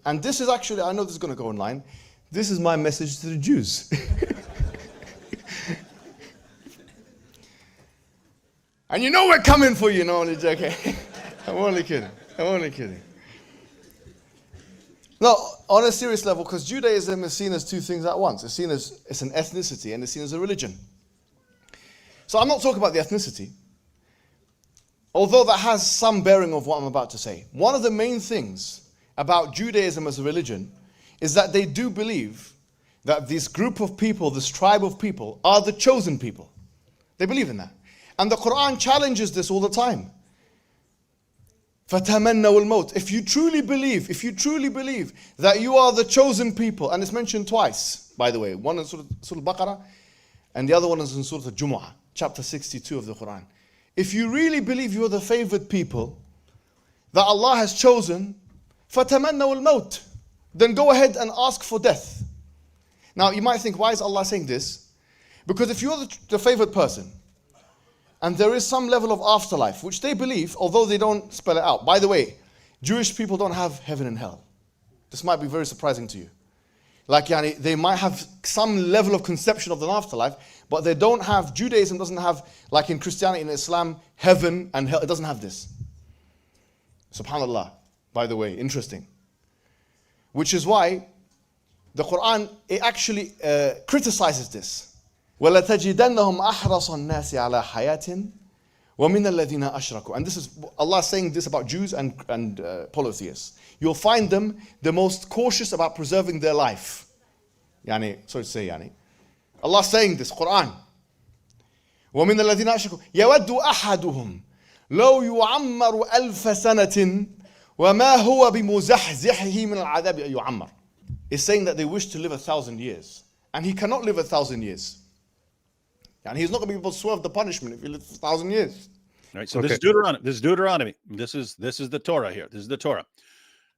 And this is actually, I know this is going to go online, this is my message to the Jews. And you know we're coming for you, no, only joking. I'm only kidding. I'm only kidding. No, on a serious level, because Judaism is seen as two things at once. It's seen as it's an ethnicity and it's seen as a religion. So I'm not talking about the ethnicity, although that has some bearing of what I'm about to say. One of the main things about Judaism as a religion is that they do believe that this group of people, this tribe of people, are the chosen people. They believe in that. And the Quran challenges this all the time. فَتَمَنَّوُا الْمَوْتِ. If you truly believe that you are the chosen people, and it's mentioned twice, by the way, one in Surah Al-Baqarah, and the other one is in Surah Al-Jumu'ah, chapter 62 of the Quran. If you really believe you are the favored people that Allah has chosen, فَتَمَنَّوُا الْمَوْتِ, then go ahead and ask for death. Now you might think, why is Allah saying this? Because if you're the favored person, and there is some level of afterlife, which they believe, although they don't spell it out. By the way, Jewish people don't have heaven and hell. This might be very surprising to you. Like, they might have some level of conception of an afterlife, but they don't have, Judaism doesn't have, like in Christianity and Islam, heaven and hell. It doesn't have this. SubhanAllah, by the way, interesting. Which is why the Quran, it actually criticizes this. وَلَتَجِدَنَّهُمْ أَحْرَصَ النَّاسِ عَلَى حَيَاةٍ وَمِنَ الَّذِينَ أَشْرَكُوا. And this is Allah saying this about Jews and polytheists. You'll find them the most cautious about preserving their life. Sorry to say, Allah saying this, Quran. وَمِنَ الَّذِينَ أَشْرَكُوا يَوَدُّ أَحَدُهُمْ لَوْ يُعَمَّرُ أَلْفَ سَنَةٍ وَمَا هُوَ بِمُزَحْزِحِهِ مِنَ الْعَذَابِ أَن يُعَمَّرُ. It's saying that they wish to live 1,000 years. And he cannot live 1,000 years. And he's not going to be able to swerve the punishment if he lives 1,000 years. All right, so okay. This is Deuteronomy. This is the Torah here. This is the Torah.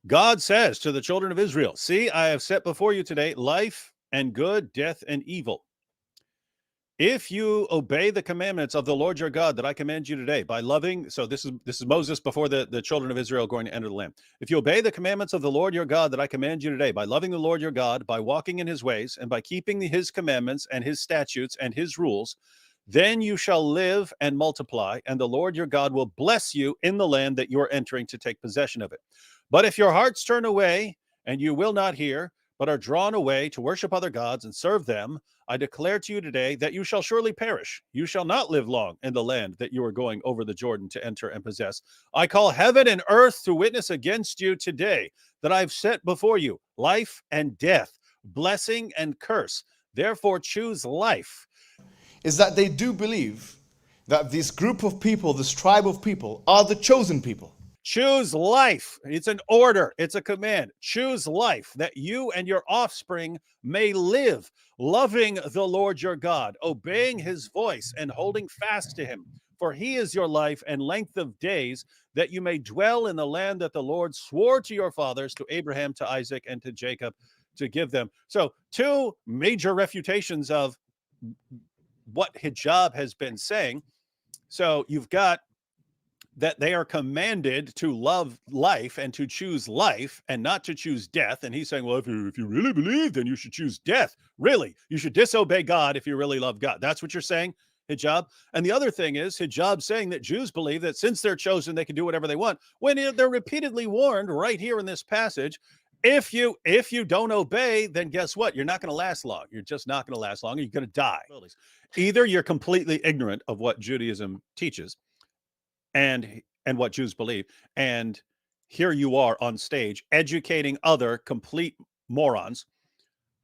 God says to the children of Israel, see, I have set before you today life and good, death and evil. If you obey the commandments of the Lord your God that I command you today by loving, so this is Moses before the children of Israel going to enter the land. If you obey the commandments of the Lord your God that I command you today by loving the Lord your God, by walking in his ways, and by keeping his commandments and his statutes and his rules, then you shall live and multiply, and the Lord your God will bless you in the land that you are entering to take possession of it. But if your hearts turn away and you will not hear, but are drawn away to worship other gods and serve them, I declare to you today that you shall surely perish. You shall not live long in the land that you are going over the Jordan to enter and possess. I call heaven and earth to witness against you today that I've set before you life and death, blessing and curse. Therefore choose life. Is that they do believe that this group of people, this tribe of people, are the chosen people. Choose life. It's an order. It's a command. Choose life that you and your offspring may live, loving the Lord your God, obeying his voice and holding fast to him. For he is your life and length of days, that you may dwell in the land that the Lord swore to your fathers, to Abraham, to Isaac, and to Jacob, to give them. So two major refutations of what hijab has been saying. So you've got that they are commanded to love life and to choose life and not to choose death. And he's saying, well, if you really believe, then you should choose death. Really, you should disobey God if you really love God. That's what you're saying, hijab. And the other thing is hijab saying that Jews believe that since they're chosen, they can do whatever they want, when they're repeatedly warned right here in this passage, if you don't obey, then guess what? You're not going to last long. You're just not going to last long. You're going to die. Either you're completely ignorant of what Judaism teaches and what Jews believe, and here you are on stage educating other complete morons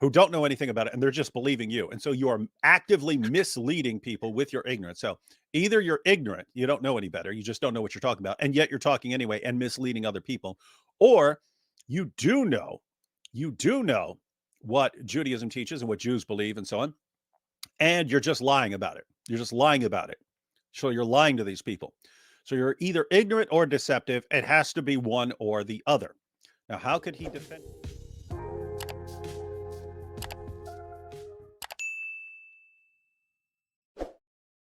who don't know anything about it, and they're just believing you. And so you are actively misleading people with your ignorance. So either you're ignorant, you don't know any better, you just don't know what you're talking about, and yet you're talking anyway and misleading other people, or you do know what Judaism teaches and what Jews believe and so on, and you're just lying about it. You're just lying about it. So you're lying to these people. So you're either ignorant or deceptive. It has to be one or the other. Now, how could he defend?